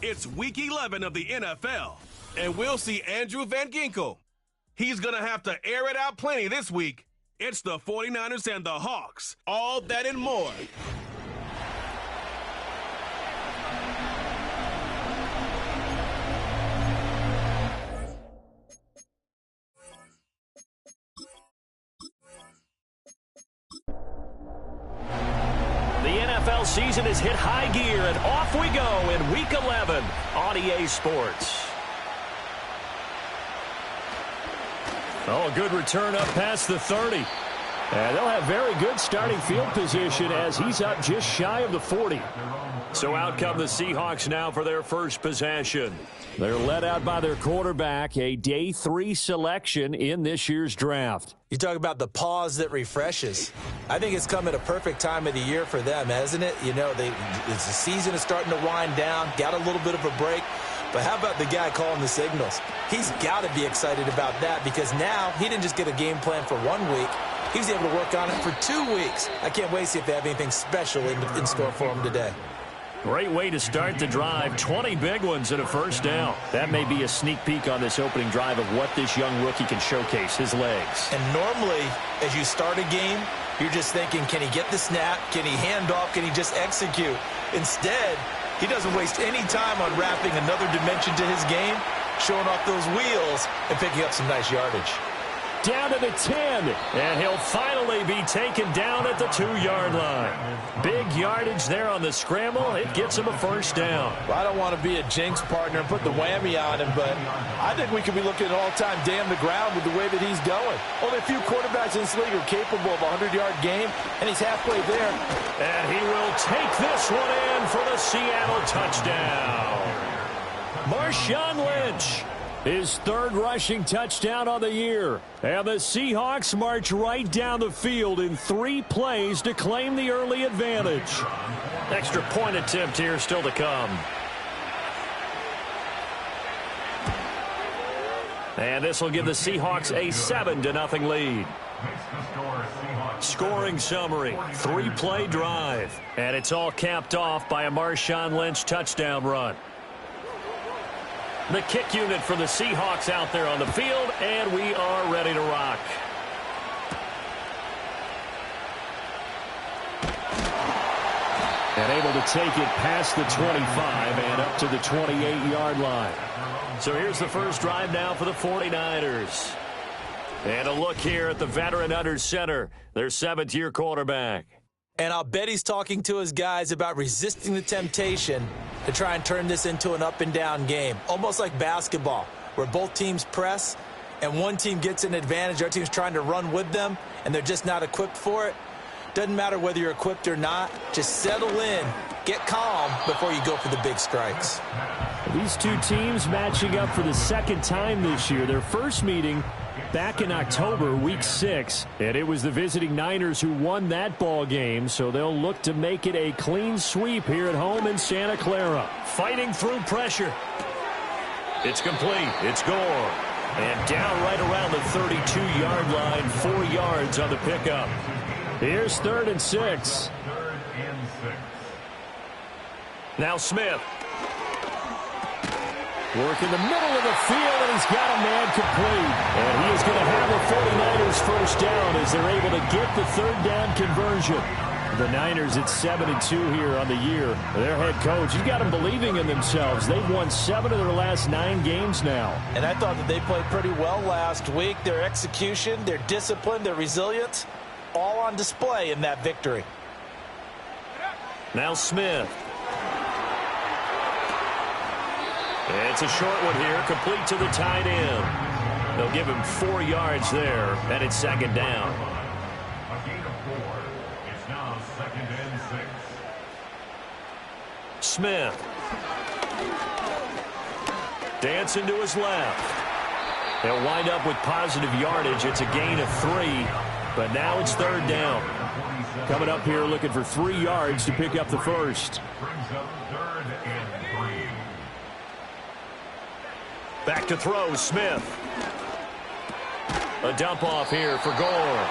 It's Week 11 of the NFL, and we'll see Andrew Van Ginkel. He's going to have to air it out plenty this week. It's the 49ers and the Hawks. All that and more. The NFL season has hit high gear, and off we go in Week 11 on EA Sports. Oh, good return up past the 30. And they'll have very good starting field position as he's up just shy of the 40. So out come the Seahawks now for their first possession. They're led out by their quarterback, a day 3 selection in this year's draft. You talk about the pause that refreshes. I think it's come at a perfect time of the year for them, hasn't it? You know, the season is starting to wind down, got a little bit of a break. But how about the guy calling the signals? He's got to be excited about that because now he didn't just get a game plan for 1 week. He was able to work on it for 2 weeks. I can't wait to see if they have anything special in store for him today. Great way to start the drive. 20 big ones and a first down. That may be a sneak peek on this opening drive of what this young rookie can showcase, his legs. And normally, as you start a game, you're just thinking, can he get the snap? Can he hand off? Can he just execute? Instead, he doesn't waste any time on wrapping another dimension to his game, showing off those wheels, and picking up some nice yardage. Down to the 10, and he'll finally be taken down at the 2-yard line. Big yardage there on the scramble. It gets him a first down. Well, I don't want to be a jinx partner and put the whammy on him, but I think we could be looking at an all-time day on the ground with the way that he's going. Only a few quarterbacks in this league are capable of a 100-yard game, and he's halfway there. And he will take this one in for the Seattle touchdown. Marshawn Lynch. His third rushing touchdown on the year. And the Seahawks march right down the field in 3 plays to claim the early advantage. Extra point attempt here still to come. And this will give the Seahawks a 7-0 lead. Scoring summary, 3-play drive. And it's all capped off by a Marshawn Lynch touchdown run. The kick unit for the Seahawks out there on the field, and we are ready to rock. And able to take it past the 25 and up to the 28-yard line. So here's the first drive now for the 49ers. And a look here at the veteran under center, their 7th-year quarterback. And I'll bet he's talking to his guys about resisting the temptation to try and turn this into an up-and-down game. Almost like basketball, where both teams press, and one team gets an advantage, the other team's trying to run with them, and they're just not equipped for it. Doesn't matter whether you're equipped or not. Just settle in, get calm before you go for the big strikes. These two teams matching up for the second time this year. Their first meeting back in October, Week 6, and it was the visiting Niners who won that ball game, so they'll look to make it a clean sweep here at home in Santa Clara. Fighting through pressure. It's complete. It's Gore. And down right around the 32-yard line, 4 yards on the pickup. Here's 3rd and 6. Now Smith. Work in the middle of the field, and he's got a man complete. And he is going to have the 49ers first down as they're able to get the 3rd down conversion. The Niners at 7-2 here on the year. Their head coach, you got them believing in themselves. They've won 7 of their last 9 games now. And I thought that they played pretty well last week. Their execution, their discipline, their resilience, all on display in that victory. Now Smith. It's a short one here, complete to the tight end. They'll give him 4 yards there, and it's 2nd down. A gain of 4. It's now 2nd and 6. Smith. Dancing to his left. They'll wind up with positive yardage. It's a gain of 3, but now it's 3rd down. Coming up here looking for 3 yards to pick up the first. Brings up 3rd and 3. Back to throw, Smith. A dump off here for Gore.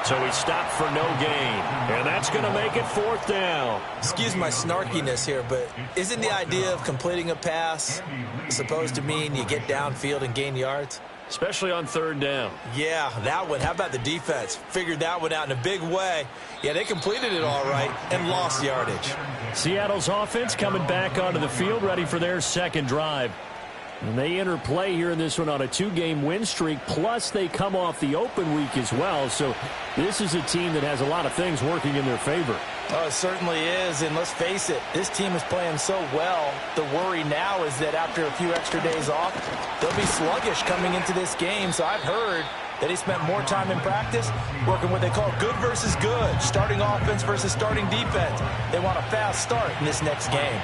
So he stopped for no gain. And that's going to make it 4th down. Excuse my snarkiness here, but isn't the idea of completing a pass supposed to mean you get downfield and gain yards? Especially on 3rd down. Yeah, that one. How about the defense? Figured that one out in a big way. Yeah, they completed it all right and lost yardage. Seattle's offense coming back onto the field, ready for their 2nd drive. And they enter play here in this one on a 2-game win streak, plus they come off the open week as well. So this is a team that has a lot of things working in their favor. Oh, it certainly is, and let's face it, this team is playing so well. The worry now is that after a few extra days off, they'll be sluggish coming into this game. So I've heard that he spent more time in practice working what they call good versus good, starting offense versus starting defense. They want a fast start in this next game.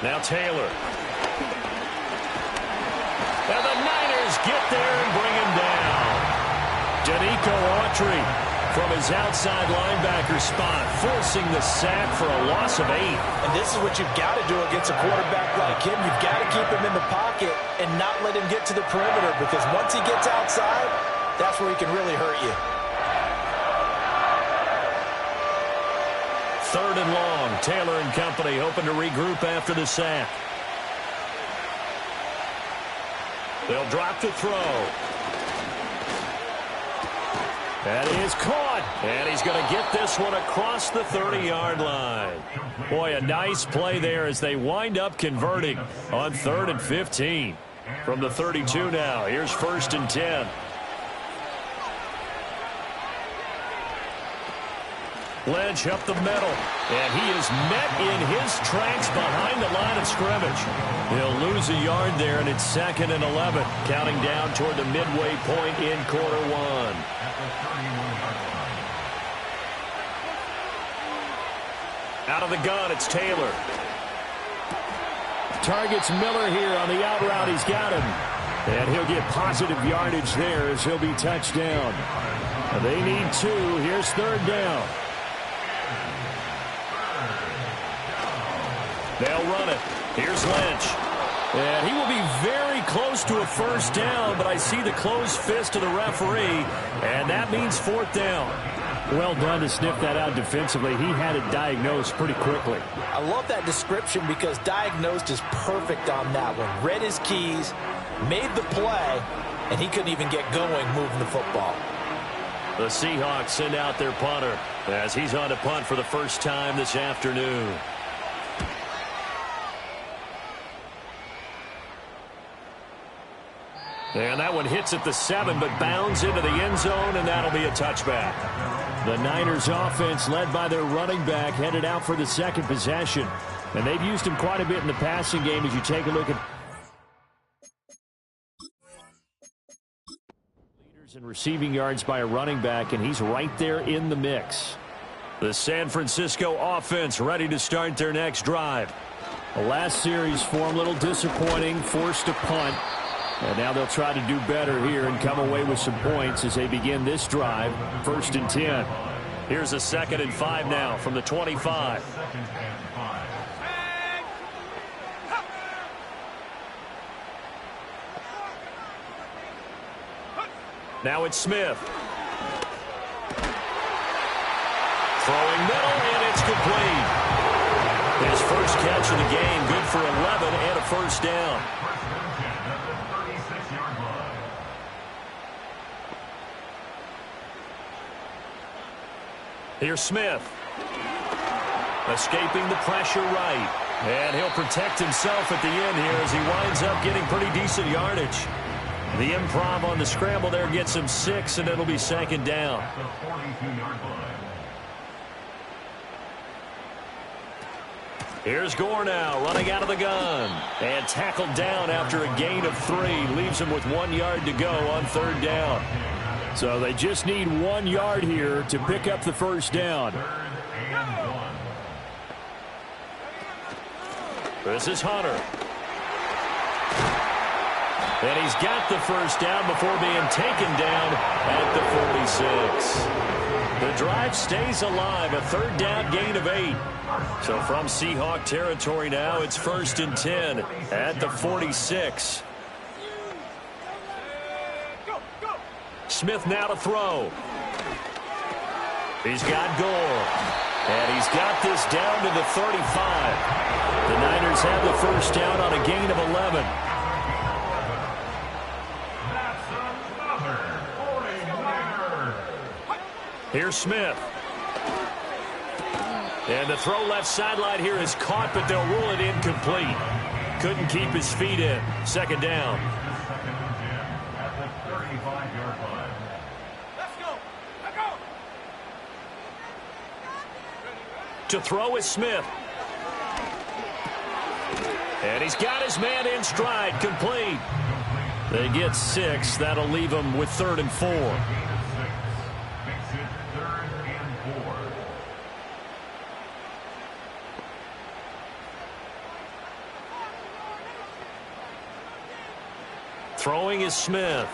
Now Taylor. And the Niners get there and bring him down. Danico Autry from his outside linebacker spot, forcing the sack for a loss of 8. And this is what you've got to do against a quarterback like him. You've got to keep him in the pocket and not let him get to the perimeter, because once he gets outside, that's where he can really hurt you. 3rd and long. Taylor and company hoping to regroup after the sack. They'll drop to throw. That is caught. And he's going to get this one across the 30-yard line. Boy, a nice play there as they wind up converting on 3rd and 15. From the 32 now. Here's 1st and 10. Lynch up the middle, and he is met in his tracks behind the line of scrimmage. He'll lose a yard there, and it's 2nd and 11, counting down toward the midway point in quarter 1. Out of the gun, it's Taylor. Targets Miller here on the out route. He's got him. And he'll get positive yardage there as he'll be touched down. They need 2. Here's 3rd down. They'll run it. Here's Lynch. And he will be very close to a 1st down, but I see the closed fist of the referee, and that means 4th down. Well done to sniff that out defensively. He had it diagnosed pretty quickly. I love that description because diagnosed is perfect on that one. Read his keys, made the play, and he couldn't even get going moving the football. The Seahawks send out their punter as he's on to punt for the first time this afternoon. And that one hits at the 7, but bounds into the end zone, and that'll be a touchback. The Niners offense, led by their running back, headed out for the 2nd possession. And they've used him quite a bit in the passing game as you take a look at leaders in receiving yards by a running back, and he's right there in the mix. The San Francisco offense ready to start their next drive. The last series for him, a little disappointing, forced a punt. And now they'll try to do better here and come away with some points as they begin this drive. 1st and 10. Here's a 2nd and 5 now from the 25. Now it's Smith. Throwing middle, and it's complete. His first catch of the game, good for 11 and a 1st down. Here's Smith. Escaping the pressure right. And he'll protect himself at the end here as he winds up getting pretty decent yardage. The improv on the scramble there gets him 6, and it'll be 2nd down. Here's Gore now running out of the gun. And tackled down after a gain of 3. Leaves him with 1 yard to go on 3rd down. So they just need 1 yard here to pick up the 1st down. This is Hunter. And he's got the 1st down before being taken down at the 46. The drive stays alive, a 3rd down gain of 8. So from Seahawk territory now, it's 1st and 10 at the 46. Smith now to throw. He's got Gore. And he's got this down to the 35. The Niners have the first down on a gain of 11. That's another 49er. Here's Smith. And the throw left sideline here is caught, but they'll rule it incomplete. Couldn't keep his feet in. Second down. Second and 10 at the 35-yard line. To throw is Smith. And he's got his man in stride, complete. They get 6. That'll leave them with 3rd and 4. Makes it 3rd and 4. Throwing is Smith.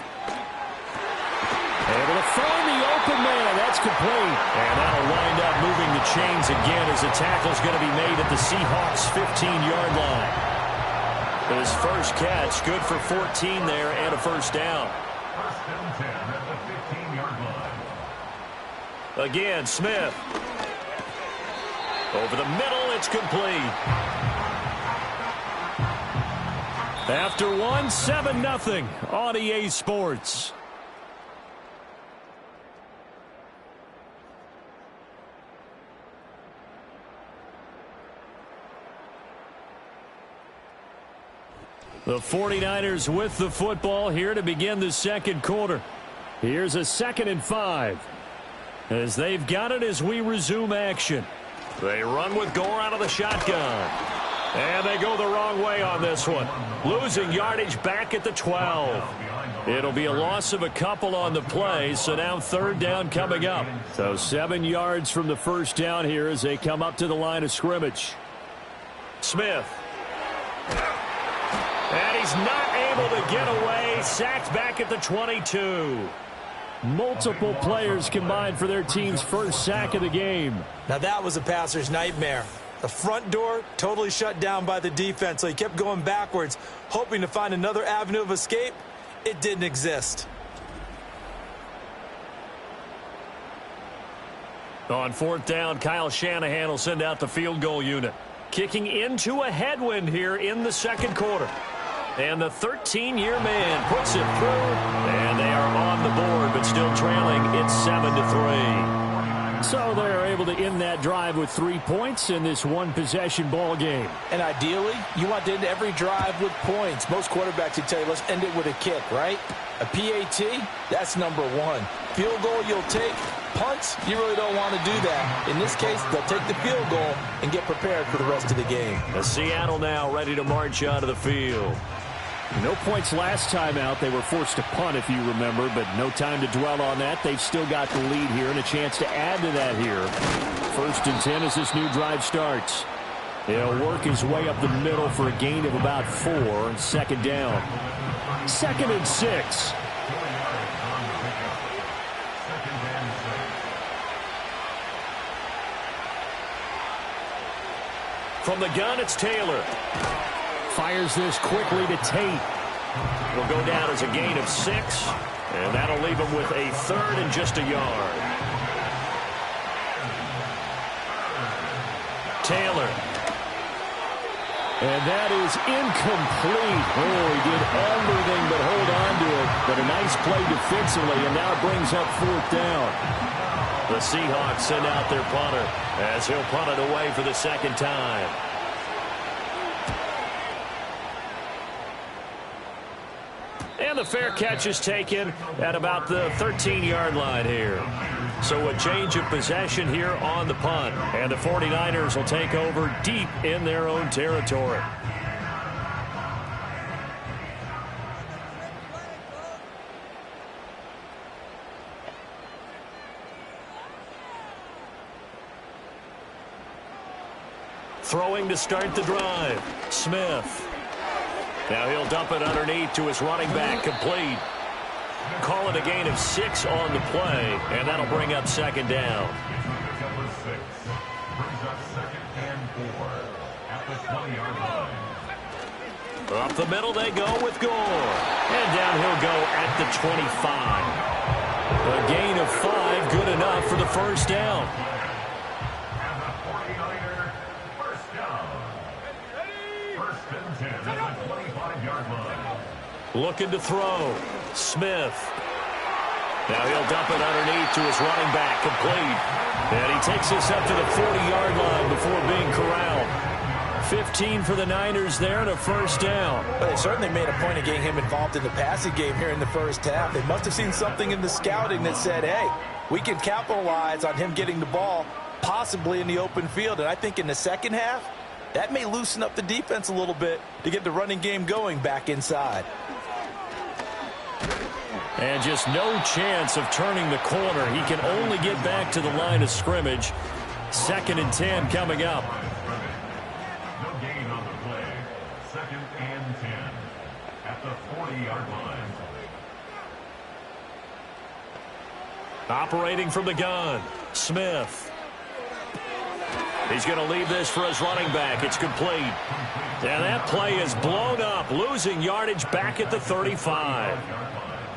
Able to find the open man. That's complete. And that'll wind up moving the chains again as the tackle's going to be made at the Seahawks' 15-yard line. His first catch, good for 14 there and a first down. First and 10 at the 15-yard line. Again, Smith. Over the middle, it's complete. After one, 7-0 on EA Sports. The 49ers with the football here to begin the second quarter. Here's a 2nd and 5. As they've got it as we resume action. They run with Gore out of the shotgun. And they go the wrong way on this one. Losing yardage back at the 12. It'll be a loss of a couple on the play, so now 3rd down coming up. So 7 yards from the first down here as they come up to the line of scrimmage. Smith. And he's not able to get away. Sacked back at the 22. Multiple players combined for their team's first sack of the game. Now that was a passer's nightmare. The front door totally shut down by the defense, so he kept going backwards, hoping to find another avenue of escape. It didn't exist. On 4th down, Kyle Shanahan will send out the field goal unit. Kicking into a headwind here in the second quarter. And the 13-year man puts it through. And they are on the board, but still trailing. It's 7-3. So they're able to end that drive with 3 points in this one-possession ball game. And ideally, you want to end every drive with points. Most quarterbacks would tell you, let's end it with a kick, right? A PAT, that's number 1. Field goal you'll take. Punts, you really don't want to do that. In this case, they'll take the field goal and get prepared for the rest of the game. Seattle now ready to march onto the field. No points last time out. They were forced to punt, if you remember, but no time to dwell on that. They've still got the lead here and a chance to add to that here. 1st and 10 as this new drive starts. He'll work his way up the middle for a gain of about 4. 2nd down. 2nd and 6. From the gun, it's Taylor. Fires this quickly to Tate. Will go down as a gain of 6. And that'll leave him with a 3rd and just a yard. Taylor. And that is incomplete. Oh, he did everything but hold on to it. But a nice play defensively, and now it brings up 4th down. The Seahawks send out their punter as he'll punt it away for the 2nd time. And the fair catch is taken at about the 13-yard line here. So a change of possession here on the punt. And the 49ers will take over deep in their own territory. Throwing to start the drive. Smith. Now he'll dump it underneath to his running back, complete. Call it a gain of 6 on the play, and that'll bring up 2nd down. Number 6 brings up 2nd and 4 at the 20-yard line. Up the middle they go with Gore. And down he'll go at the 25. A gain of 5, good enough for the first down. And the 49er first down. First and 10 at the 25-yard line. Looking to throw. Smith. Now he'll dump it underneath to his running back, complete. And he takes this up to the 40-yard line before being corralled. 15 for the Niners there and a first down. But they certainly made a point of getting him involved in the passing game here in the first half. They must have seen something in the scouting that said, hey, we can capitalize on him getting the ball, possibly in the open field. And I think in the second half, that may loosen up the defense a little bit to get the running game going back inside. And just no chance of turning the corner. He can only get back to the line of scrimmage. 2nd and 10 coming up. No gain on the play. 2nd and 10 at the 40-yard line. Operating from the gun, Smith. He's going to leave this for his running back. It's complete. And that play is blown up, losing yardage back at the 35.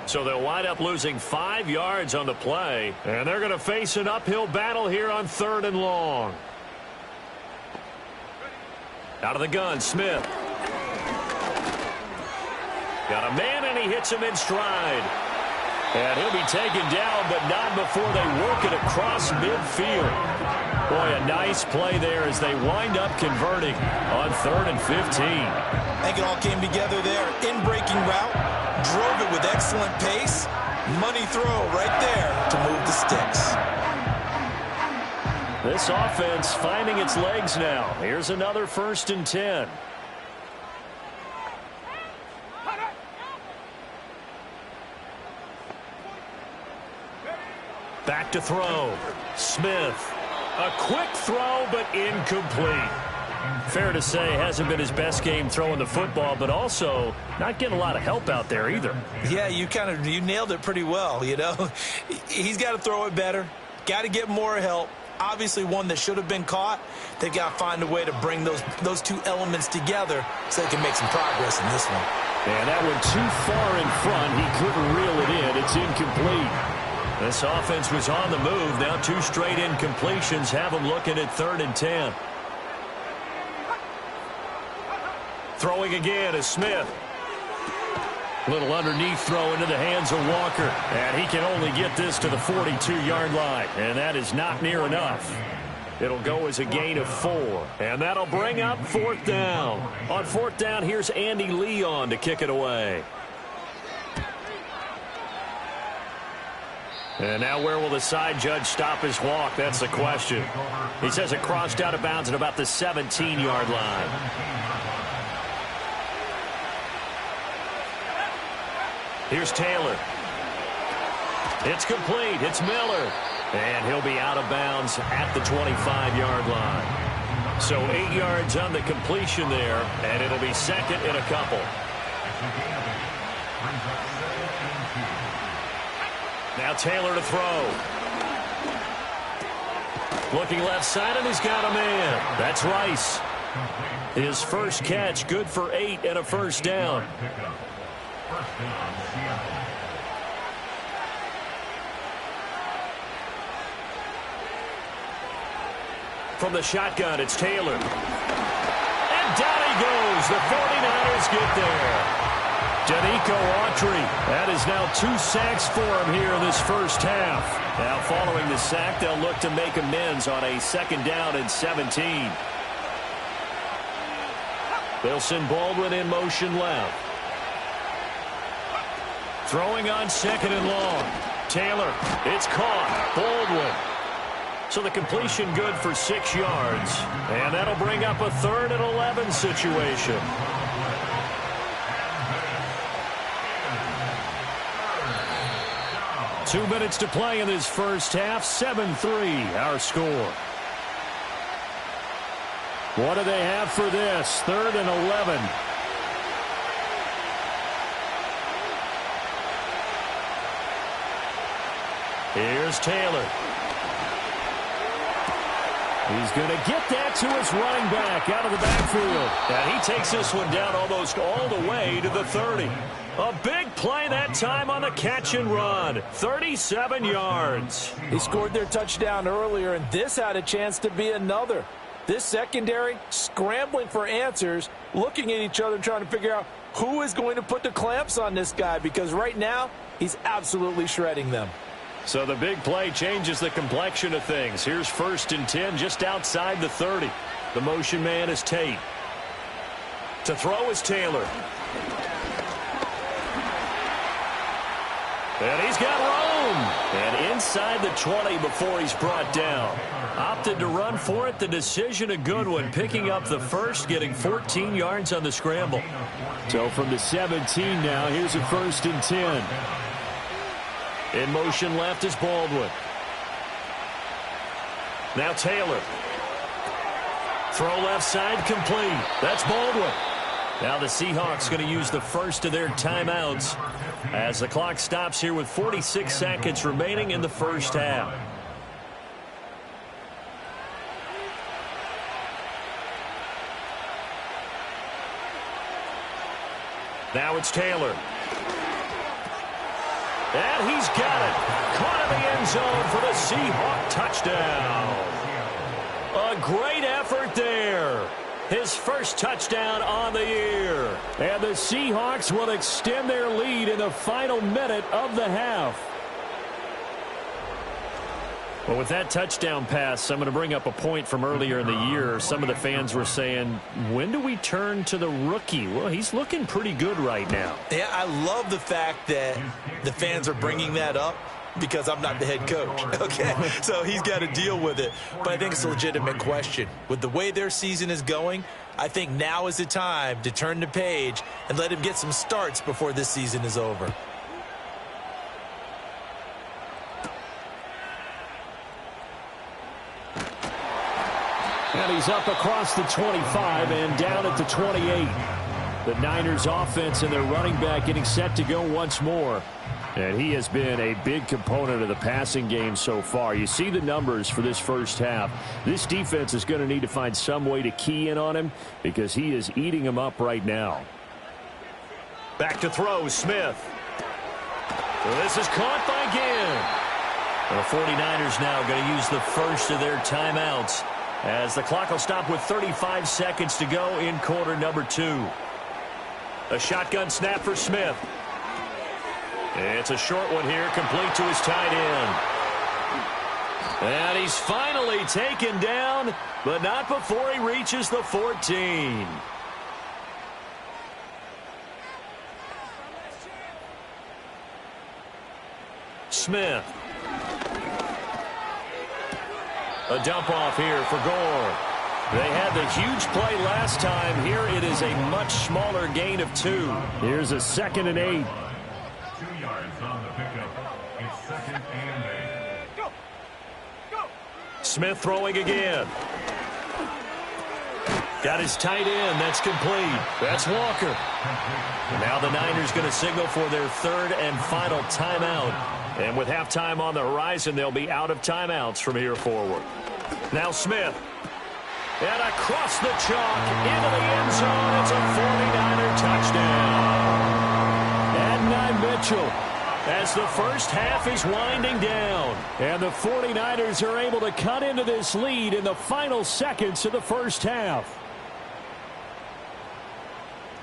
So they'll wind up losing 5 yards on the play. And they're going to face an uphill battle here on 3rd and long. Out of the gun, Smith. Got a man, and he hits him in stride. And he'll be taken down, but not before they work it across midfield. Boy, a nice play there as they wind up converting on 3rd and 15. I think it all came together there. In-breaking route, drove it with excellent pace. Money throw right there to move the sticks. This offense finding its legs now. Here's another 1st and 10. Back to throw. Smith. A quick throw, but incomplete. Fair to say, hasn't been his best game throwing the football, but also not getting a lot of help out there either. Yeah, you nailed it pretty well, you know. He's got to throw it better. Got to get more help. Obviously one that should have been caught. They've got to find a way to bring those two elements together so they can make some progress in this one. And that one too far in front. He couldn't reel it in. It's incomplete. This offense was on the move. Now 2 straight incompletions have them looking at 3rd and 10. Throwing again is Smith. Little underneath throw into the hands of Walker. And he can only get this to the 42-yard line. And that is not near enough. It'll go as a gain of 4. And that'll bring up 4th down. On 4th down, here's Andy Leon to kick it away. And now where will the side judge stop his walk? That's the question. He says it crossed out of bounds at about the 17-yard line. Here's Taylor. It's complete. It's Miller. And he'll be out of bounds at the 25-yard line. So 8 yards on the completion there, and it'll be 2nd and a couple. Now Taylor to throw. Looking left side, and he's got a man. That's Rice. His first catch, good for 8 and a first down. From the shotgun, it's Taylor. And down he goes. The 49ers get there. Danico Autry. That is now 2 sacks for him here in this first half. Now following the sack, they'll look to make amends on a 2nd down and 17. They'll send Baldwin in motion left. Throwing on 2nd and long. Taylor, it's caught. Baldwin. So the completion good for 6 yards. And that'll bring up a 3rd and 11 situation. Two minutes to play in this first half. 7-3 our score. What do they have for this? 3rd and 11. Here's Taylor. He's going to get that to his running back out of the backfield. And he takes this one down almost all the way to the 30. A big play that time on the catch and run. 37 yards. They scored their touchdown earlier, and this had a chance to be another. This secondary scrambling for answers, looking at each other, trying to figure out who is going to put the clamps on this guy, because right now he's absolutely shredding them. So the big play changes the complexion of things. Here's 1st and 10 just outside the 30. The motion man is Tate. To throw is Taylor. And he's got room. And inside the 20 before he's brought down. Opted to run for it. The decision a good one. Picking up the first, getting 14 yards on the scramble. So from the 17 now, here's a 1st and 10. In motion left is Baldwin. Now Taylor. Throw left side complete. That's Baldwin. Now the Seahawks going to use the first of their timeouts as the clock stops here with 46 seconds remaining in the first half. Now it's Taylor. And he's got it. Caught in the end zone for the Seahawk touchdown. A great effort there. His first touchdown on the year. And the Seahawks will extend their lead in the final minute of the half. Well, with that touchdown pass, I'm going to bring up a point from earlier in the year. Some of the fans were saying, when do we turn to the rookie? Well, he's looking pretty good right now. Yeah, I love the fact that the fans are bringing that up because I'm not the head coach, okay? So he's got to deal with it. But I think it's a legitimate question. With the way their season is going, I think now is the time to turn the page and let him get some starts before this season is over. And he's up across the 25 and down at the 28. The Niners offense and their running back getting set to go once more. And he has been a big component of the passing game so far. You see the numbers for this first half. This defense is going to need to find some way to key in on him because he is eating them up right now. Back to throw, Smith. Well, this is caught by Ginn. The 49ers now going to use the first of their timeouts as the clock will stop with 35 seconds to go in quarter number 2. A shotgun snap for Smith. It's a short one here, complete to his tight end. And he's finally taken down, but not before he reaches the 14. Smith. A dump off here for Gore. They had the huge play last time. Here it is a much smaller gain of 2. Here's a 2nd and 8. 2 yards on the pickup. It's 2nd and 8. Go! Go! Smith throwing again. Got his tight end. That's complete. That's Walker. And now the Niners going to signal for their 3rd and final timeout. And with halftime on the horizon, they'll be out of timeouts from here forward. Now Smith. And across the chalk into the end zone. It's a 49er touchdown. Adonai Mitchell as the first half is winding down. And the 49ers are able to cut into this lead in the final seconds of the first half.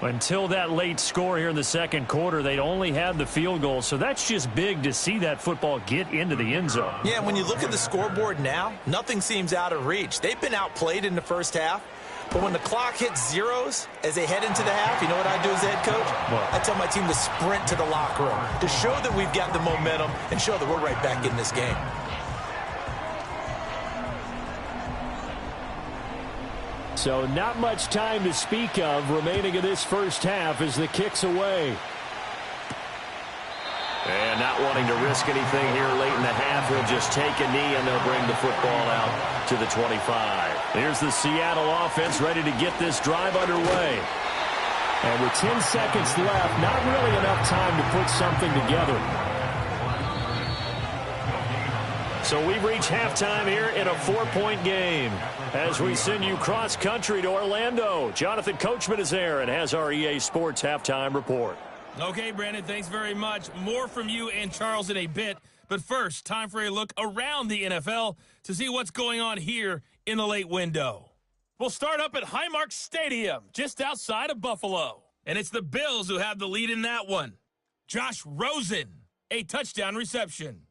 Until that late score here in the second quarter, they'd only had the field goal. So that's just big to see that football get into the end zone. Yeah, when you look at the scoreboard now, nothing seems out of reach. They've been outplayed in the first half. But when the clock hits zeros as they head into the half, you know what I do as the head coach? What? I tell my team to sprint to the locker room to show that we've got the momentum and show that we're right back in this game. So not much time to speak of remaining in this first half as the kick's away. And not wanting to risk anything here late in the half, he'll just take a knee and they'll bring the football out to the 25. Here's the Seattle offense ready to get this drive underway. And with 10 seconds left, not really enough time to put something together. So we've reached halftime here in a 4-point game. As we send you cross-country to Orlando, Jonathan Coachman is there and has our EA Sports halftime report. Okay, Brandon, thanks very much. More from you and Charles in a bit. But first, time for a look around the NFL to see what's going on here in the late window. We'll start up at Highmark Stadium, just outside of Buffalo. And it's the Bills who have the lead in that one. Josh Rosen, a touchdown reception.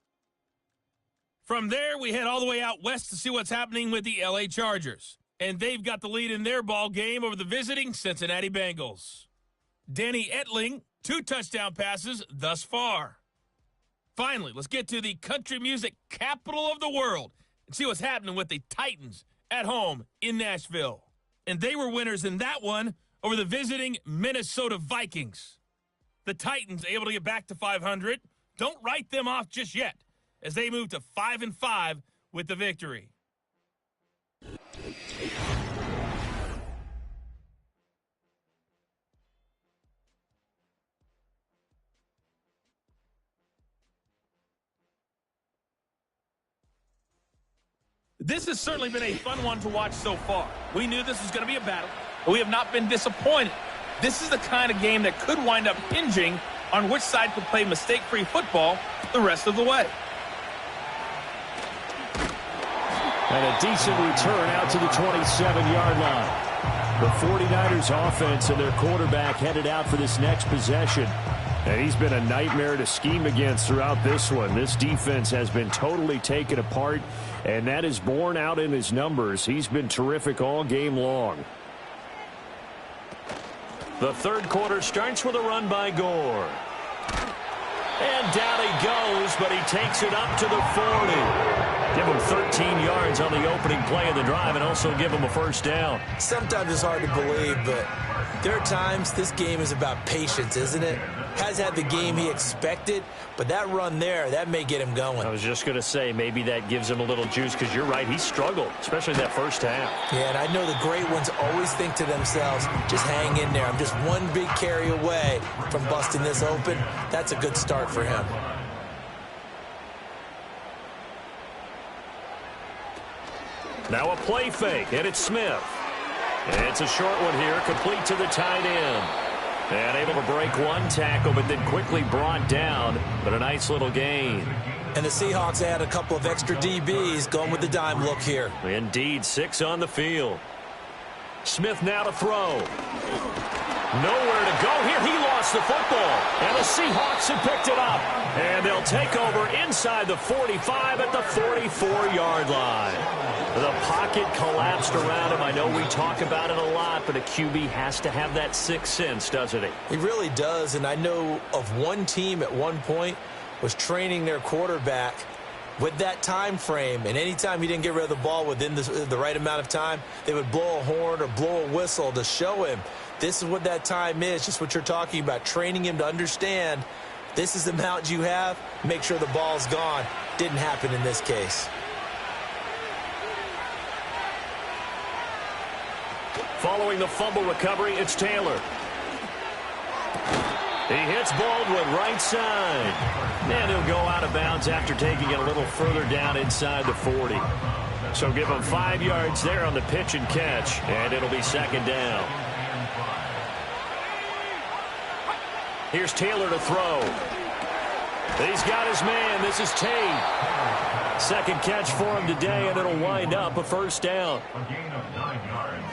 From there, we head all the way out west to see what's happening with the LA Chargers. And they've got the lead in their ball game over the visiting Cincinnati Bengals. Danny Etling, 2 touchdown passes thus far. Finally, let's get to the country music capital of the world and see what's happening with the Titans at home in Nashville. And they were winners in that one over the visiting Minnesota Vikings. The Titans able to get back to 500. Don't write them off just yet as they move to 5-5 with the victory. This has certainly been a fun one to watch so far. We knew this was going to be a battle, but we have not been disappointed. This is the kind of game that could wind up hinging on which side could play mistake-free football the rest of the way. And a decent return out to the 27-yard line. The 49ers offense and their quarterback headed out for this next possession. And he's been a nightmare to scheme against throughout this one. This defense has been totally taken apart, and that is borne out in his numbers. He's been terrific all game long. The third quarter starts with a run by Gore. And down he goes, but he takes it up to the 40. Give him 13 yards on the opening play of the drive and also give him a first down. Sometimes it's hard to believe, but there are times this game is about patience, isn't it? Has had the game he expected, but that run there, that may get him going. I was just going to say, maybe that gives him a little juice because you're right, he struggled, especially that first half. Yeah, and I know the great ones always think to themselves, just hang in there. I'm just one big carry away from busting this open. That's a good start for him. Now a play fake, and it's Smith. And it's a short one here, complete to the tight end. And able to break one tackle, but then quickly brought down. But a nice little gain. And the Seahawks add a couple of extra DBs going with the dime look here. Indeed, 6 on the field. Smith now to throw. Nowhere to go here. He lost the football. And the Seahawks have picked it up. And they'll take over inside the 45 at the 44-yard line. The pocket collapsed around him. I know we talk about it a lot, but a QB has to have that sixth sense, doesn't he? He really does, and I know of one team at one point was training their quarterback with that time frame, and anytime he didn't get rid of the ball within the right amount of time, they would blow a horn or blow a whistle to show him this is what that time is, just what you're talking about, training him to understand this is the amount you have, make sure the ball's gone. Didn't happen in this case. Following the fumble recovery, it's Taylor. He hits Baldwin right side. And he'll go out of bounds after taking it a little further down inside the 40. So give him 5 yards there on the pitch and catch, and it'll be second down. Here's Taylor to throw. He's got his man. This is Tate. Second catch for him today, and it'll wind up a first down. A gain of 9 yards.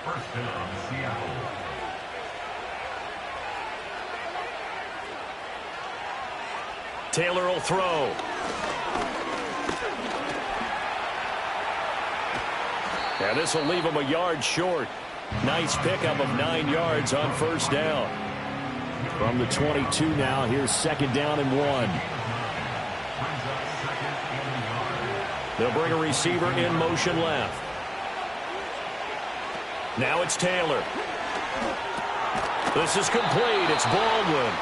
First down, Seattle. Taylor will throw. And this will leave him a yard short. Nice pickup of 9 yards on first down. From the 22 now, here's second down and 1. They'll bring a receiver in motion left. Now it's Taylor. This is complete. It's Baldwin.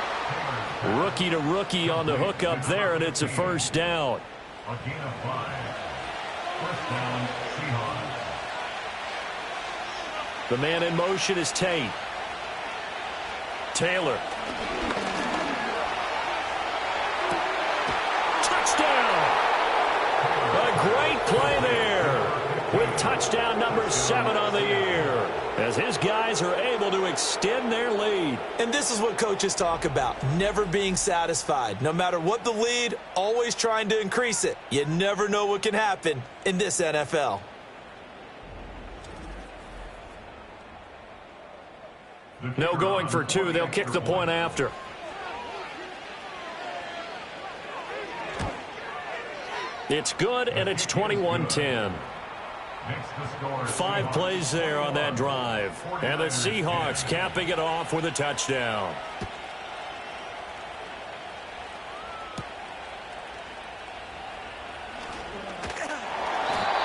Rookie to rookie on the hook up there, and it's a first down. A gain of 5. First down, Seahawks. The man in motion is Tate. Taylor. Touchdown! number 7 on the year, as his guys are able to extend their lead. And this is what coaches talk about, never being satisfied. No matter what the lead, always trying to increase it. You never know what can happen in this NFL. No going for 2. They'll kick the point after. It's good, and it's 21-10. 5 plays there on that drive. And the Seahawks capping it off with a touchdown.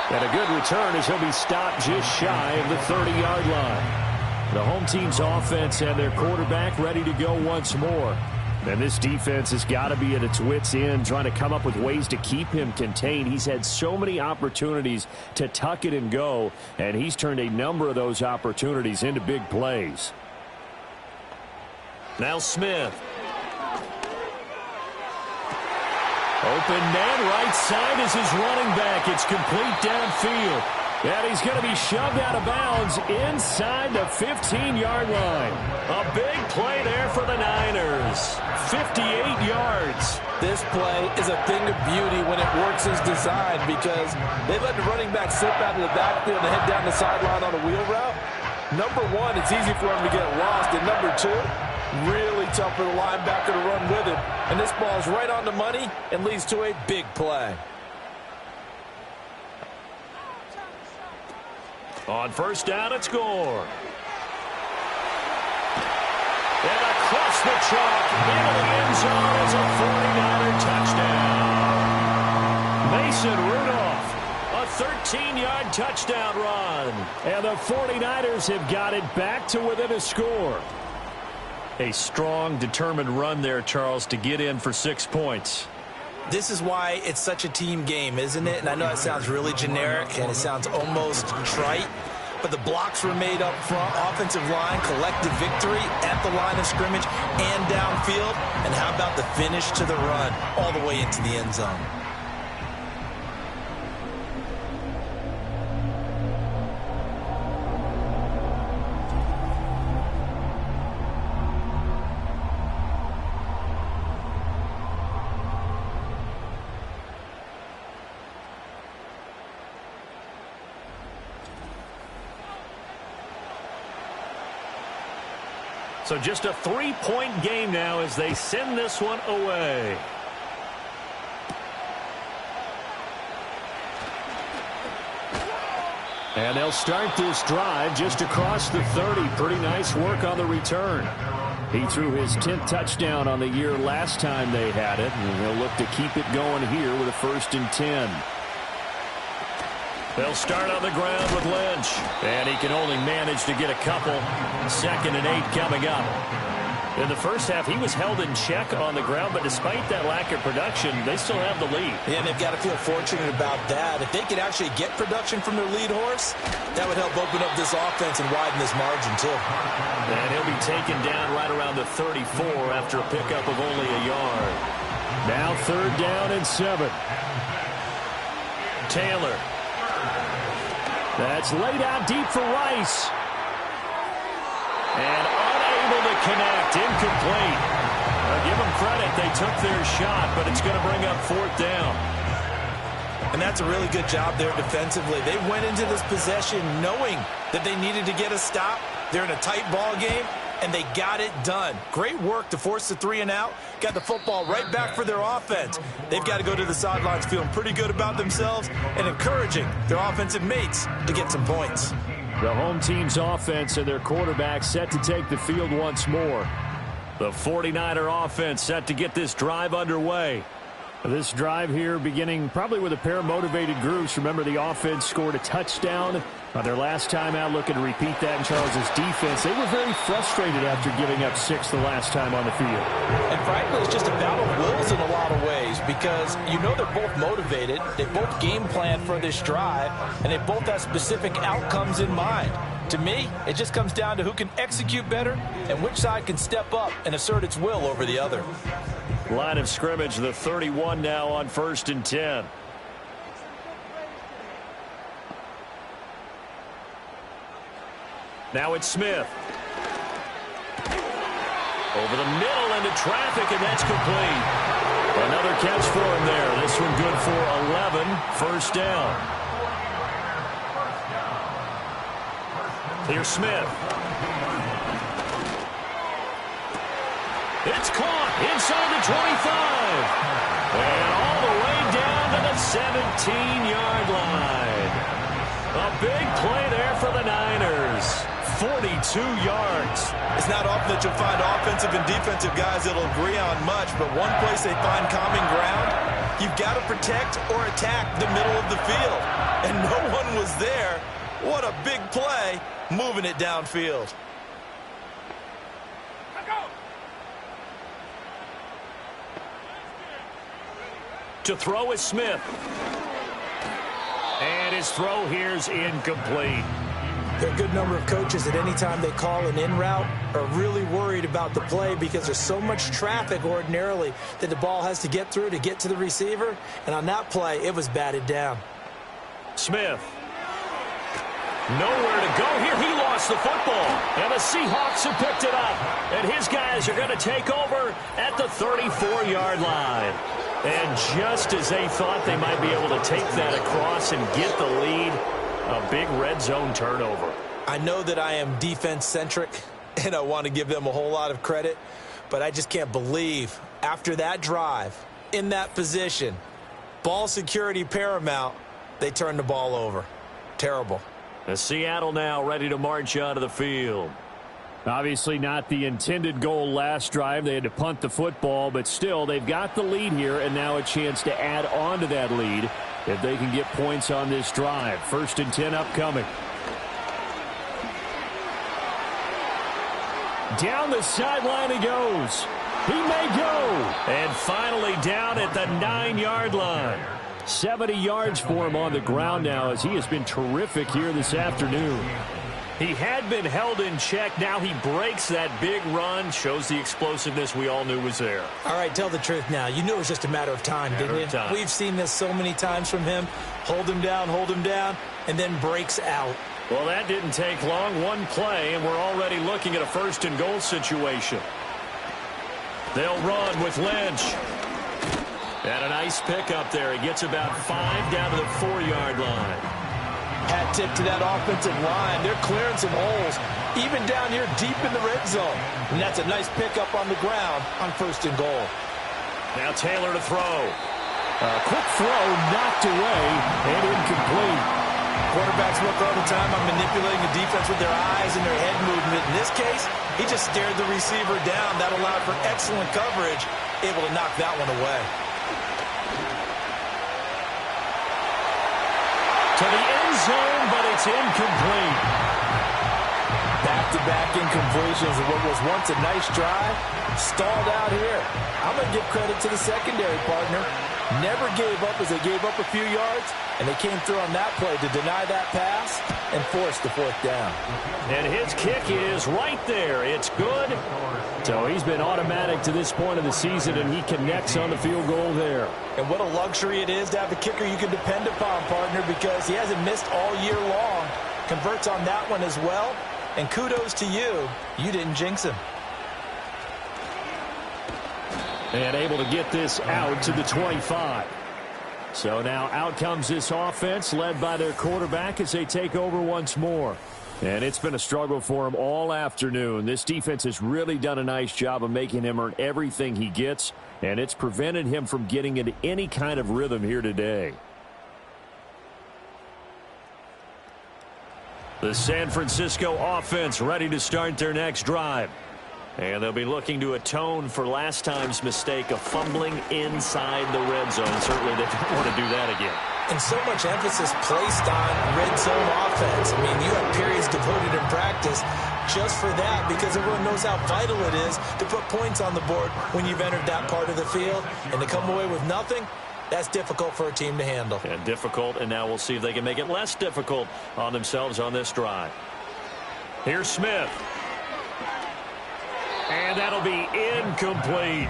And a good return as he'll be stopped just shy of the 30-yard line. The home team's offense and their quarterback ready to go once more. And this defense has got to be at its wits' end, trying to come up with ways to keep him contained. He's had so many opportunities to tuck it and go, and he's turned a number of those opportunities into big plays. Now Smith. Open man, right side is his running back. It's complete downfield. And he's going to be shoved out of bounds inside the 15-yard line. A big play there for the Niners. 58 yards. This play is a thing of beauty when it works as designed, because they let the running back slip out of the backfield and head down the sideline on a wheel route. Number 1, it's easy for him to get lost. And number 2, really tough for the linebacker to run with him. And this ball is right on the money and leads to a big play. On first down, it's Gore. And across the chalk into the end zone is a 49er touchdown. Mason Rudolph, a 13-yard touchdown run. And the 49ers have got it back to within a score. A strong, determined run there, Charles, to get in for 6 points. This is why it's such a team game, isn't it? And I know it sounds really generic and it sounds almost trite, but the blocks were made up front, offensive line, collective victory at the line of scrimmage and downfield. And how about the finish to the run all the way into the end zone? So just a 3-point game now as they send this one away. And they'll start this drive just across the 30. Pretty nice work on the return. He threw his 10th touchdown on the year last time they had it, and he'll look to keep it going here with a 1st and 10. They'll start on the ground with Lynch. And he can only manage to get a couple. 2nd and 8 coming up. In the first half, he was held in check on the ground, but despite that lack of production, they still have the lead. Yeah, and they've got to feel fortunate about that. If they could actually get production from their lead horse, that would help open up this offense and widen this margin, too. And he'll be taken down right around the 34 after a pickup of only a yard. Now 3rd down and 7. Taylor. That's laid out deep for Rice. And unable to connect. Incomplete. Give them credit. They took their shot, but it's going to bring up 4th down. And that's a really good job there defensively. They went into this possession knowing that they needed to get a stop. They're in a tight ball game, and they got it done. Great work to force the 3 and out. Got the football right back for their offense. They've got to go to the sidelines feeling pretty good about themselves and encouraging their offensive mates to get some points. The home team's offense and their quarterback set to take the field once more. The 49er offense set to get this drive underway. This drive here beginning probably with a pair of motivated groups. Remember, the offense scored a touchdown on their last time out. Looking to repeat that in Charles's defense. They were very frustrated after giving up 6 the last time on the field. And frankly, it's just a battle of wills in a lot of ways, because you know they're both motivated. They both game plan for this drive, and they both have specific outcomes in mind. To me, it just comes down to who can execute better and which side can step up and assert its will over the other. Line of scrimmage, the 31 now on 1st and 10. Now it's Smith. Over the middle into traffic, and that's complete. Another catch for him there. This one good for 11. First down. Here's Smith. It's caught inside the 25. And all the way down to the 17-yard line. A big play there for the Niners. 42 yards. It's not often that you'll find offensive and defensive guys that'll agree on much, but one place they find common ground, you've got to protect or attack the middle of the field. And no one was there. What a big play, moving it downfield. To throw is Smith. And his throw here's incomplete. There are a good number of coaches that any time they call an in route are really worried about the play because there's so much traffic ordinarily that the ball has to get through to get to the receiver. And on that play, it was batted down. Smith. Nowhere to go here. He lost the football. And the Seahawks have picked it up. And his guys are going to take over at the 34-yard line. And just as they thought they might be able to take that across and get the lead, a big red zone turnover. I know that I am defense-centric, and I want to give them a whole lot of credit, but I just can't believe after that drive, in that position, ball security paramount, they turned the ball over. Terrible. Seattle now ready to march out of the field. Obviously not the intended goal last drive. They had to punt the football, but still they've got the lead here, and now a chance to add on to that lead if they can get points on this drive. 1st and 10 upcoming. Down the sideline he goes. He may go. And finally down at the 9-yard line. 70 yards for him on the ground now as he has been terrific here this afternoon. He had been held in check. Now he breaks that big run. Shows the explosiveness we all knew was there. All right, tell the truth now. You knew it was just a matter of time, didn't you? We've seen this so many times from him. Hold him down, and then breaks out. Well, that didn't take long. One play, and we're already looking at a 1st and goal situation. They'll run with Lynch. And a nice pickup there. He gets about 5 down to the 4-yard line. Hat tip to that offensive line. They're clearing some holes, even down here deep in the red zone. And that's a nice pickup on the ground on 1st and goal. Now Taylor to throw. A quick throw knocked away and incomplete. Quarterbacks work all the time on manipulating the defense with their eyes and their head movement. In this case, he just stared the receiver down. That allowed for excellent coverage, able to knock that one away. To the end zone, but it's incomplete. Back-to-back incompletions of what was once a nice drive. Stalled out here. I'm going to give credit to the secondary partner. Never gave up as they gave up a few yards, and they came through on that play to deny that pass and force the 4th down. And his kick is right there. It's good. So he's been automatic to this point of the season, and he connects on the field goal there. And what a luxury it is to have a kicker you can depend upon, partner, because he hasn't missed all year long. Converts on that one as well. And kudos to you. You didn't jinx him. And able to get this out to the 25. So now out comes this offense led by their quarterback as they take over once more. And it's been a struggle for him all afternoon. This defense has really done a nice job of making him earn everything he gets, and it's prevented him from getting into any kind of rhythm here today. The San Francisco offense ready to start their next drive. And they'll be looking to atone for last time's mistake of fumbling inside the red zone. Certainly they don't want to do that again. And so much emphasis placed on red zone offense. I mean, you have periods devoted in practice just for that because everyone knows how vital it is to put points on the board when you've entered that part of the field. And to come away with nothing, that's difficult for a team to handle. And difficult, and now we'll see if they can make it less difficult on themselves on this drive. Here's Smith. And that'll be incomplete.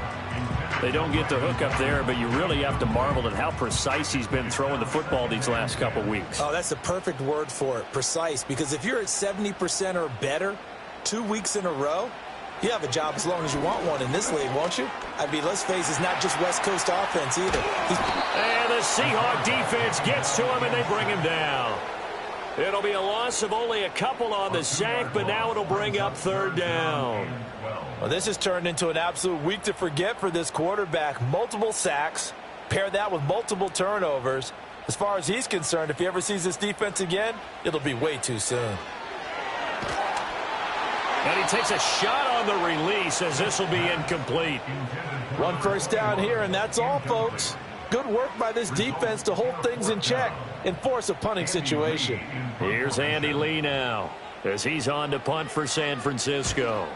They don't get the hook up there, but you really have to marvel at how precise he's been throwing the football these last couple weeks. Oh, that's the perfect word for it, precise, because if you're at 70% or better 2 weeks in a row, you have a job as long as you want one in this league, won't you? I mean, let's face it, it's not just West Coast offense either. And the Seahawk defense gets to him, and they bring him down. It'll be a loss of only a couple on the sack, but now it'll bring up 3rd down. Well, this has turned into an absolute week to forget for this quarterback. Multiple sacks, pair that with multiple turnovers. As far as he's concerned, if he ever sees this defense again, it'll be way too soon. And he takes a shot on the release as this will be incomplete. 1 first down here, and that's all, folks. Good work by this defense to hold things in check and force a punting situation. Here's Andy Lee now as he's on to punt for San Francisco.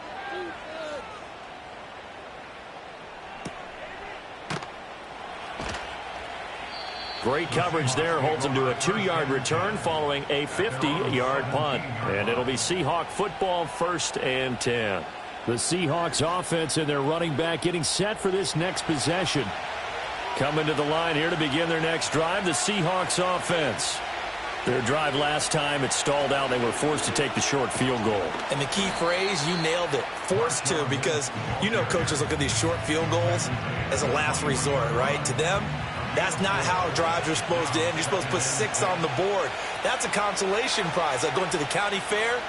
Great coverage there, holds him to a 2-yard return following a 50-yard punt. And it'll be Seahawk football, 1st and 10. The Seahawks offense and their running back getting set for this next possession. Coming to the line here to begin their next drive, the Seahawks offense. Their drive last time, it stalled out. They were forced to take the short field goal. And the key phrase, you nailed it, forced to, because you know coaches look at these short field goals as a last resort, right? To them, that's not how drives are supposed to end. You're supposed to put 6 on the board. That's a consolation prize. Like going to the county fair,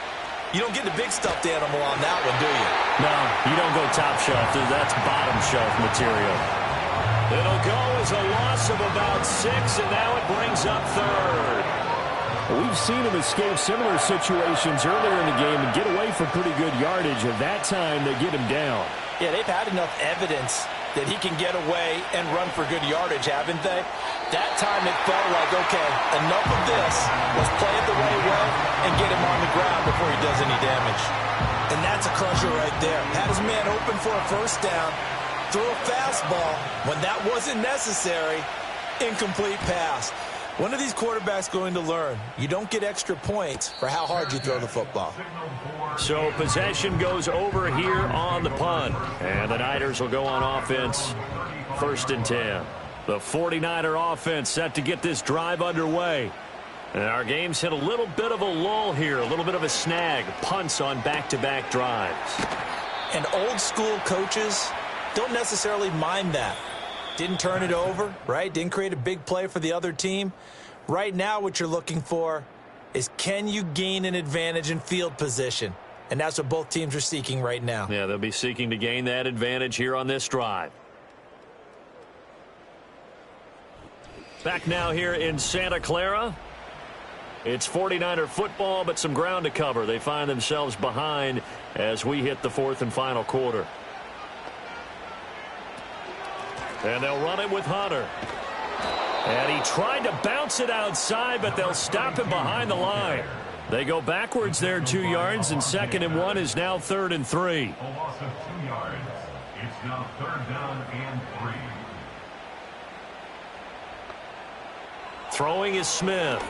you don't get the big stuffed animal on that one, do you? No, you don't go top shelf. That's bottom shelf material. It'll go as a loss of about 6, and now it brings up 3rd. We've seen him escape similar situations earlier in the game and get away from pretty good yardage, and that time they get him down. Yeah, they've had enough evidence that he can get away and run for good yardage, haven't they? That time it felt like, okay, enough of this. Let's play it the right way and get him on the ground before he does any damage. And that's a crusher right there. Had his man open for a 1st down, threw a fastball. When that wasn't necessary, incomplete pass. When are these quarterbacks going to learn? You don't get extra points for how hard you throw the football. So possession goes over here on the punt. And the Niners will go on offense, 1st and 10. The 49er offense set to get this drive underway. And our game's hit a little bit of a lull here, a little bit of a snag. Punts on back-to-back drives. And old school coaches don't necessarily mind that. Didn't turn it over, right? Didn't create a big play for the other team. Right now what you're looking for is, can you gain an advantage in field position? And that's what both teams are seeking right now. Yeah, they'll be seeking to gain that advantage here on this drive. Back now here in Santa Clara. It's 49er football, but some ground to cover. They find themselves behind as we hit the 4th and final quarter. And they'll run it with Hunter. And he tried to bounce it outside, but they'll stop him behind the line. They go backwards there 2 yards, and 2nd and 1 is now 3rd and 3. A loss of 2 yards. It's now 3rd down and 3. Throwing is Smith.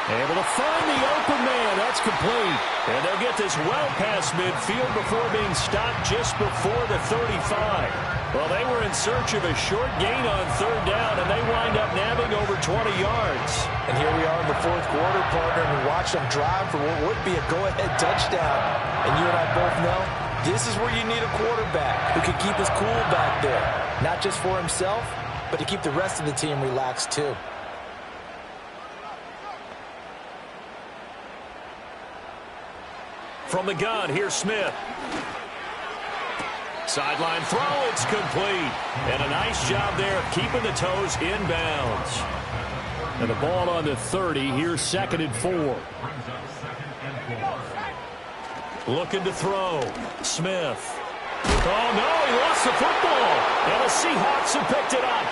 Able to find the open man. That's complete. And they'll get this well past midfield before being stopped just before the 35. Well, they were in search of a short gain on 3rd down, and they wind up nabbing over 20 yards. And here we are in the 4th quarter, partner, and we watch them drive for what would be a go-ahead touchdown. And you and I both know this is where you need a quarterback who can keep his cool back there. Not just for himself, but to keep the rest of the team relaxed too. From the gun, here's Smith. Sideline throw, it's complete. And a nice job there of keeping the toes inbounds. And the ball on the 30, here's 2nd and 4. Looking to throw. Smith. Oh, no, he lost the football. And the Seahawks have picked it up.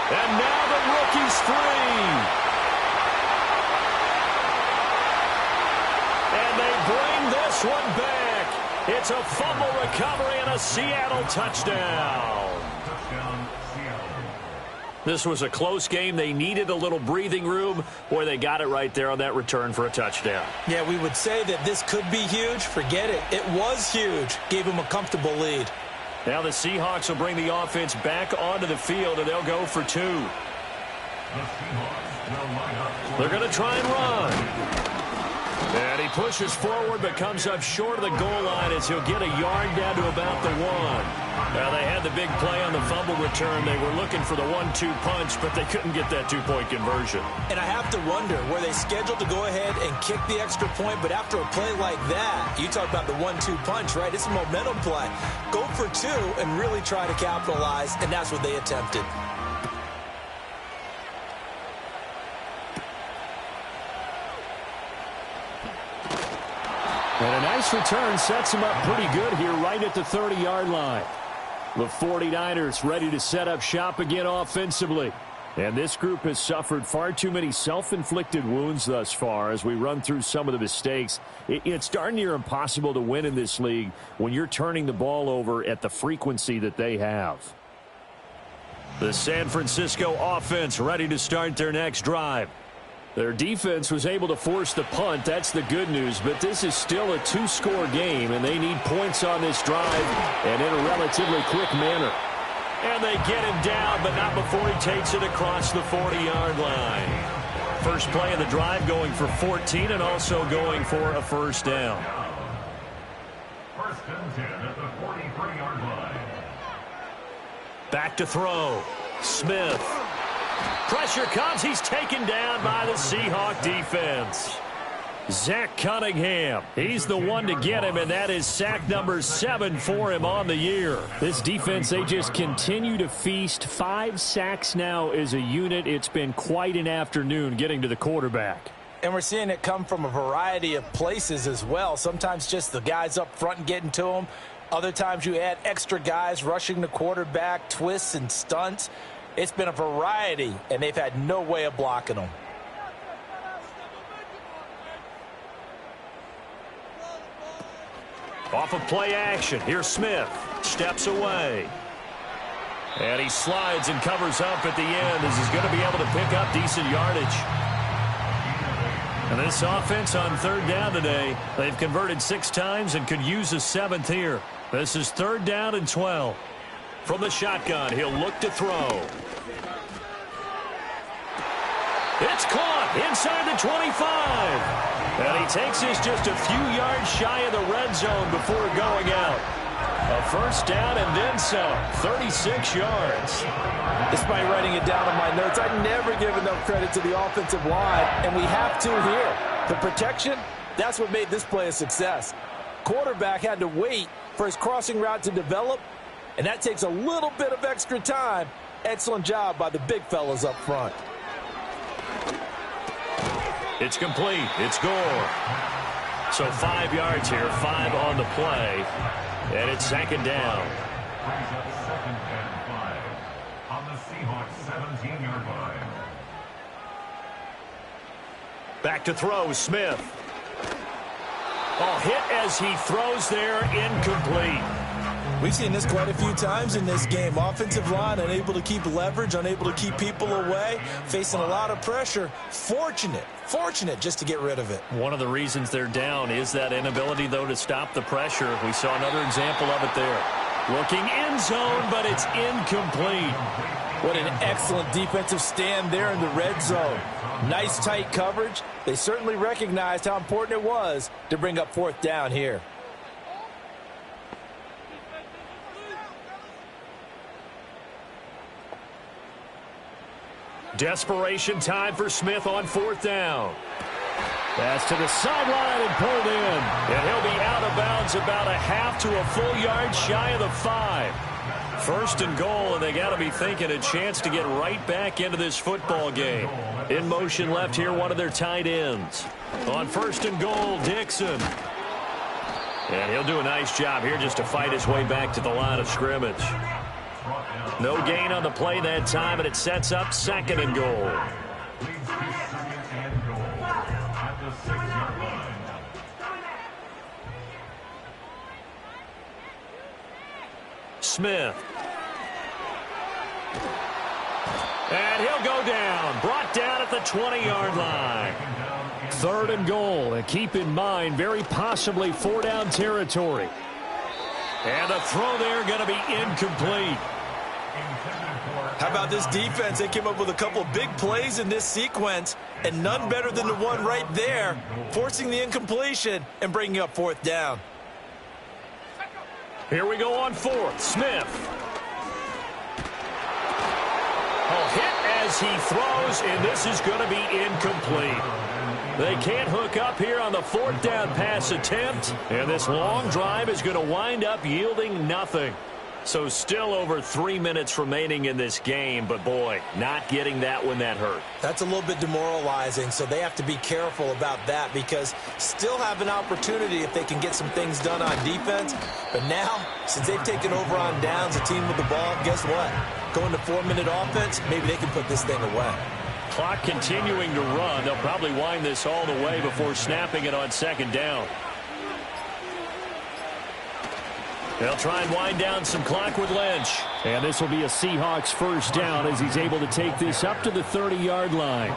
And now the rookie's free. And they bring this one back. It's a fumble recovery and a Seattle touchdown. This was a close game. They needed a little breathing room. Boy, they got it right there on that return for a touchdown. Yeah, we would say that this could be huge. Forget it. It was huge. Gave them a comfortable lead. Now the Seahawks will bring the offense back onto the field, and they'll go for 2. They're going to try and run. And he pushes forward but comes up short of the goal line as he'll get a yard down to about the 1. Now they had the big play on the fumble return. They were looking for the 1-2 punch, but they couldn't get that 2-point conversion. And I have to wonder, were they scheduled to go ahead and kick the extra point, but after a play like that, you talk about the 1-2 punch, right? It's a momentum play. Go for 2 and really try to capitalize, and that's what they attempted. And a nice return sets him up pretty good here right at the 30-yard line. The 49ers ready to set up shop again offensively. And this group has suffered far too many self-inflicted wounds thus far as we run through some of the mistakes. It's darn near impossible to win in this league when you're turning the ball over at the frequency that they have. The San Francisco offense ready to start their next drive. Their defense was able to force the punt. That's the good news. But this is still a 2-score game, and they need points on this drive and in a relatively quick manner. And they get him down, but not before he takes it across the 40-yard line. First play of the drive going for 14 and also going for a first down. First and 10 at the 43-yard line. Back to throw. Smith. Pressure comes. He's taken down by the Seahawk defense. Zach Cunningham. He's the one to get him, and that is sack number 7 for him on the year. This defense, they just continue to feast. 5 sacks now as a unit. It's been quite an afternoon getting to the quarterback. And we're seeing it come from a variety of places as well. Sometimes just the guys up front and getting to them. Other times you add extra guys rushing the quarterback, twists and stunts. It's been a variety, and they've had no way of blocking them. Off of play action, here's Smith. Steps away. And he slides and covers up at the end as he's going to be able to pick up decent yardage. And this offense on 3rd down today, they've converted 6 times and could use a 7th here. This is 3rd down and 12. From the shotgun, he'll look to throw. It's caught inside the 25. And he takes this just a few yards shy of the red zone before going out. A first down and then some. 36 yards. Despite writing it down on my notes, I never give enough credit to the offensive line, and we have to here. The protection, that's what made this play a success. Quarterback had to wait for his crossing route to develop, and that takes a little bit of extra time. Excellent job by the big fellas up front. It's complete. It's Gore. So 5 yards here, 5 on the play. And it's 2nd down. Brings up 2nd and 5 on the Seahawks 17-yard line. Back to throw, Smith. Oh, hit as he throws there, incomplete. We've seen this quite a few times in this game. Offensive line unable to keep leverage, unable to keep people away, facing a lot of pressure. Fortunate just to get rid of it. One of the reasons they're down is that inability, though, to stop the pressure. We saw another example of it there. Looking end zone, but it's incomplete. What an excellent defensive stand there in the red zone. Nice tight coverage. They certainly recognized how important it was to bring up 4th down here. Desperation time for Smith on 4th down. Pass to the sideline and pulled in. And he'll be out of bounds about a half to a full yard shy of the 5. 1st and goal, and they got to be thinking a chance to get right back into this football game. In motion left here, one of their tight ends. On 1st and goal, Dixon. And he'll do a nice job here just to fight his way back to the line of scrimmage. No gain on the play that time, and it sets up 2nd and goal. Smith. And he'll go down. Brought down at the 20-yard line. 3rd and goal. And keep in mind, very possibly 4-down territory. And the throw there going to be incomplete. How about this defense? They came up with a couple of big plays in this sequence, and none better than the one right there, forcing the incompletion and bringing up 4th down. Here we go on 4th. Smith. A hit as he throws, and this is going to be incomplete. They can't hook up here on the 4th down pass attempt, and this long drive is going to wind up yielding nothing. So still over 3 minutes remaining in this game, but boy, not getting that one that hurt. That's a little bit demoralizing, so they have to be careful about that because still have an opportunity if they can get some things done on defense. But now, since they've taken over on downs, a team with the ball, guess what? Going to 4-minute offense, maybe they can put this thing away. Clock continuing to run. They'll probably wind this all the way before snapping it on 2nd down. They'll try and wind down some clock with Lynch. And this will be a Seahawks 1st down as he's able to take this up to the 30-yard line.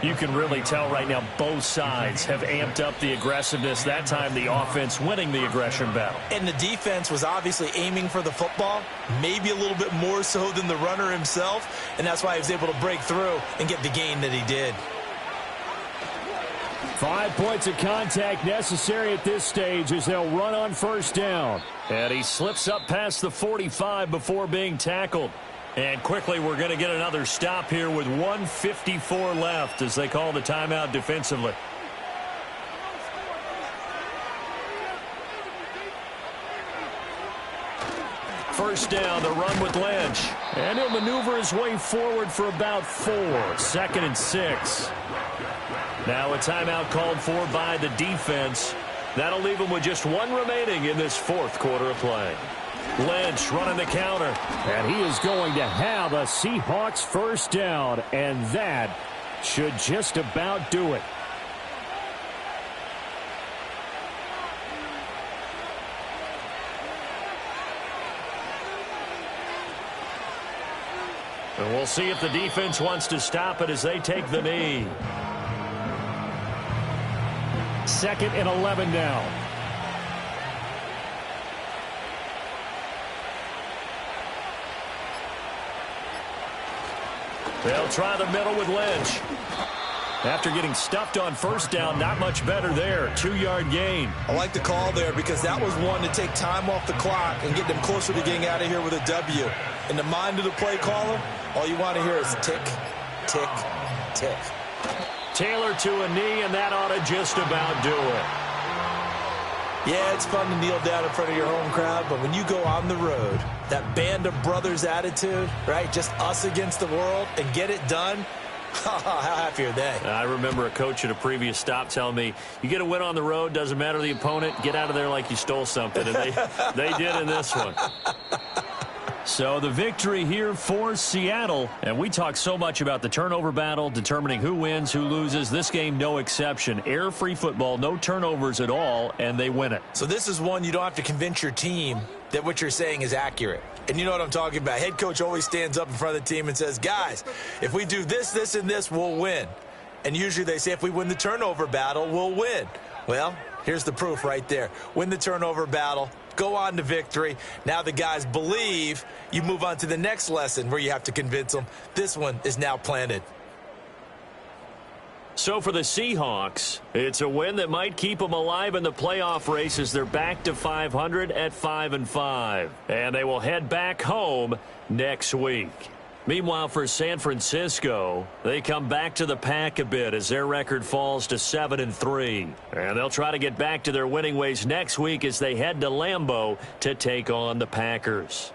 You can really tell right now both sides have amped up the aggressiveness. That time the offense winning the aggression battle. And the defense was obviously aiming for the football, maybe a little bit more so than the runner himself, and that's why he was able to break through and get the gain that he did. 5 points of contact necessary at this stage as they'll run on 1st down. And he slips up past the 45 before being tackled. And quickly we're going to get another stop here with 1:54 left as they call the timeout defensively. First down, the run with Lynch. And he'll maneuver his way forward for about 4. 2nd and 6. Now a timeout called for by the defense. That'll leave him with just 1 remaining in this 4th quarter of play. Lynch running the counter. And he is going to have a Seahawks 1st down. And that should just about do it. And we'll see if the defense wants to stop it as they take the knee. 2nd and 11 now. They'll try the middle with Lynch. After getting stuffed on 1st down, not much better there. 2-yard gain. I like the call there because that was one to take time off the clock and get them closer to getting out of here with a W. In the mind of the play caller, all you want to hear is tick, tick, tick. Taylor to a knee, and that ought to just about do it. Yeah, it's fun to kneel down in front of your home crowd, but when you go on the road, that band of brothers attitude, right, just us against the world, and get it done, how happy are they? I remember a coach at a previous stop telling me, you get a win on the road, doesn't matter the opponent, get out of there like you stole something, and they did in this one. So the victory here for Seattle. And we talk so much about the turnover battle, determining who wins, who loses. This game, no exception. Air-free football, no turnovers at all, and they win it. So this is one you don't have to convince your team that what you're saying is accurate. And you know what I'm talking about. Head coach always stands up in front of the team and says, guys, if we do this, this, and this, we'll win. And usually they say if we win the turnover battle, we'll win. Well, here's the proof right there. Win the turnover battle. Go on to victory. Now the guys believe. You move on to the next lesson where you have to convince them. This one is now planted. So for the Seahawks, it's a win that might keep them alive in the playoff race as they're back to 500 at 5-5. And they will head back home next week. Meanwhile, for San Francisco, they come back to the pack a bit as their record falls to 7-3. And they'll try to get back to their winning ways next week as they head to Lambeau to take on the Packers.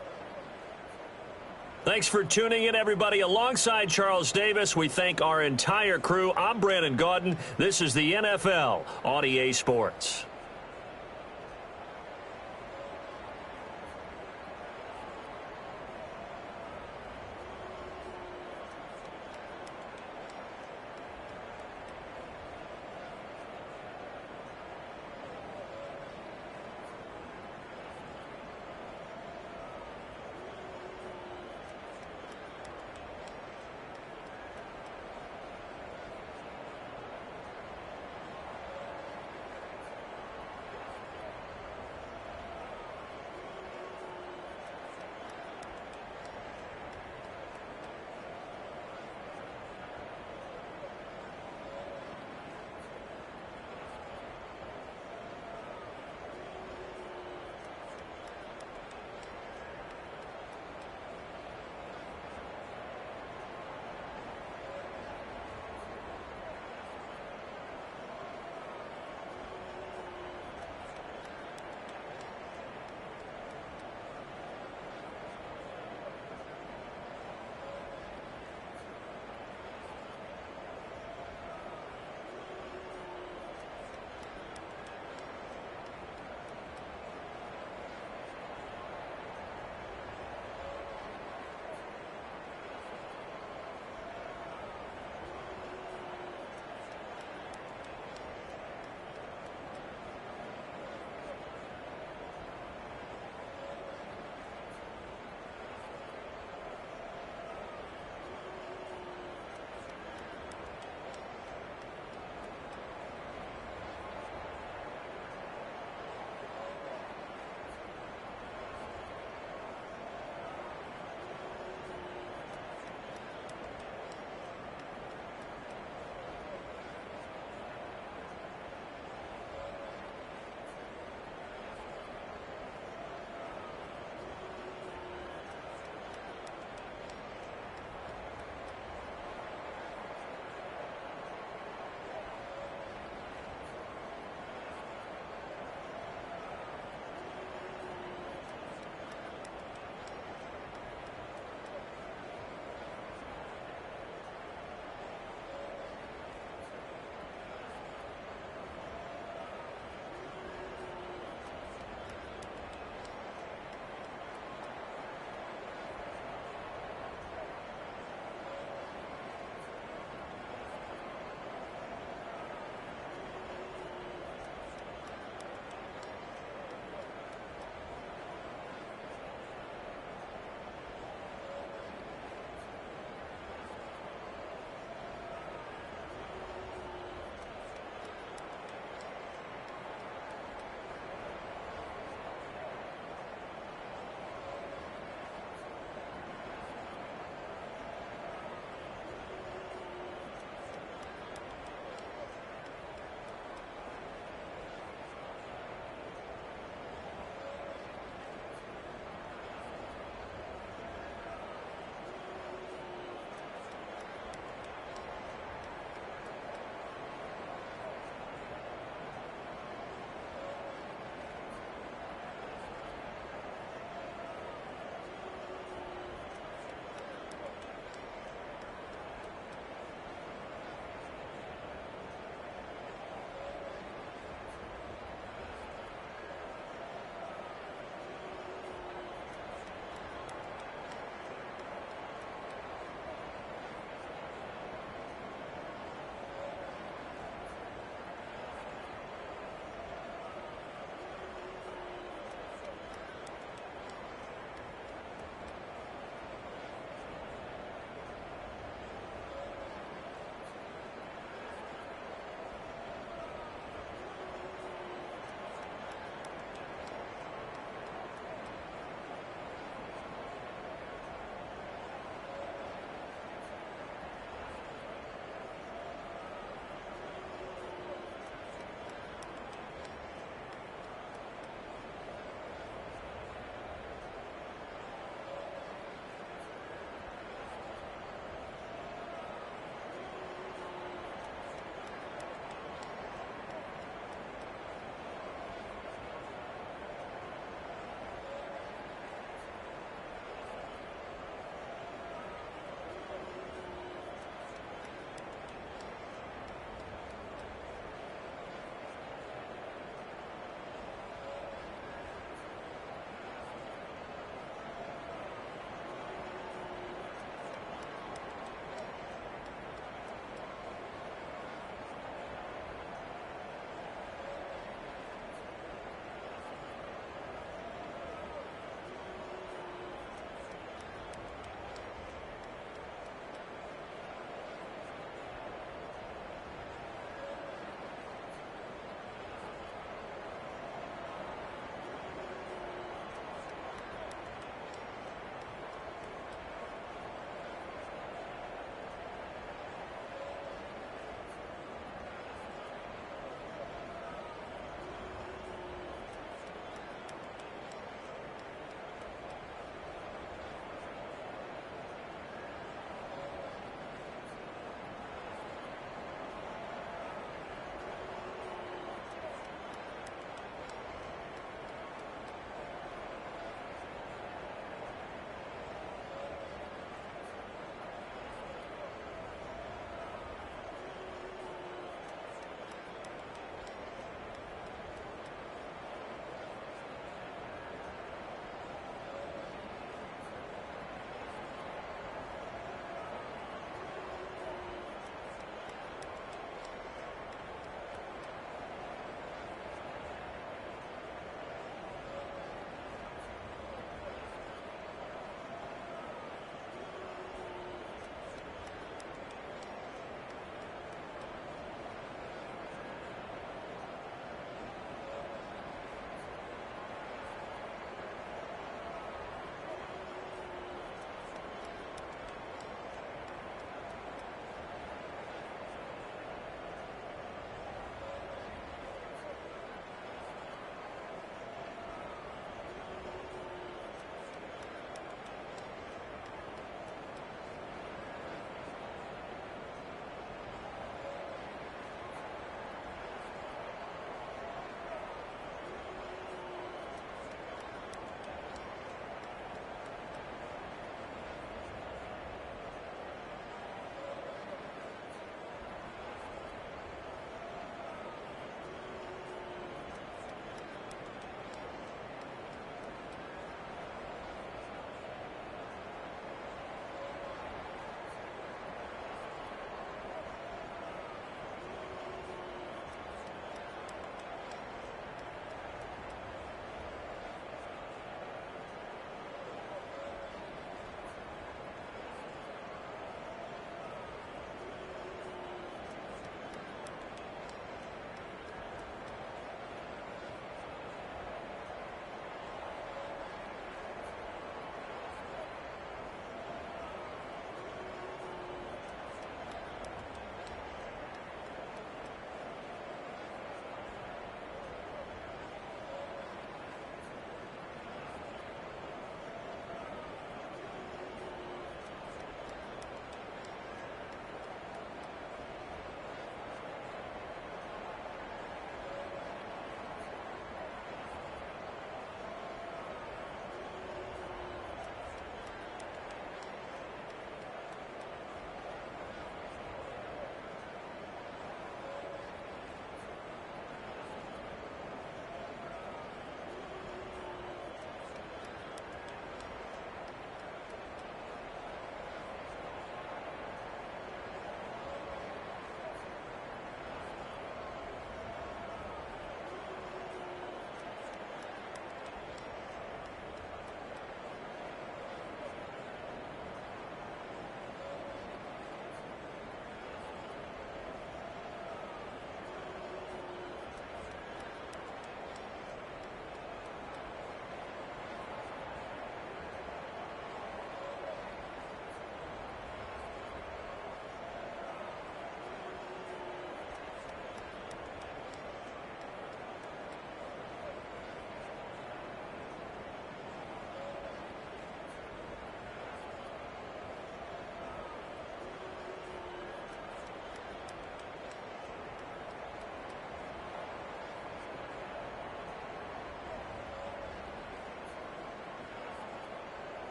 Thanks for tuning in, everybody. Alongside Charles Davis, we thank our entire crew. I'm Brandon Gaudin. This is the NFL on EA Sports.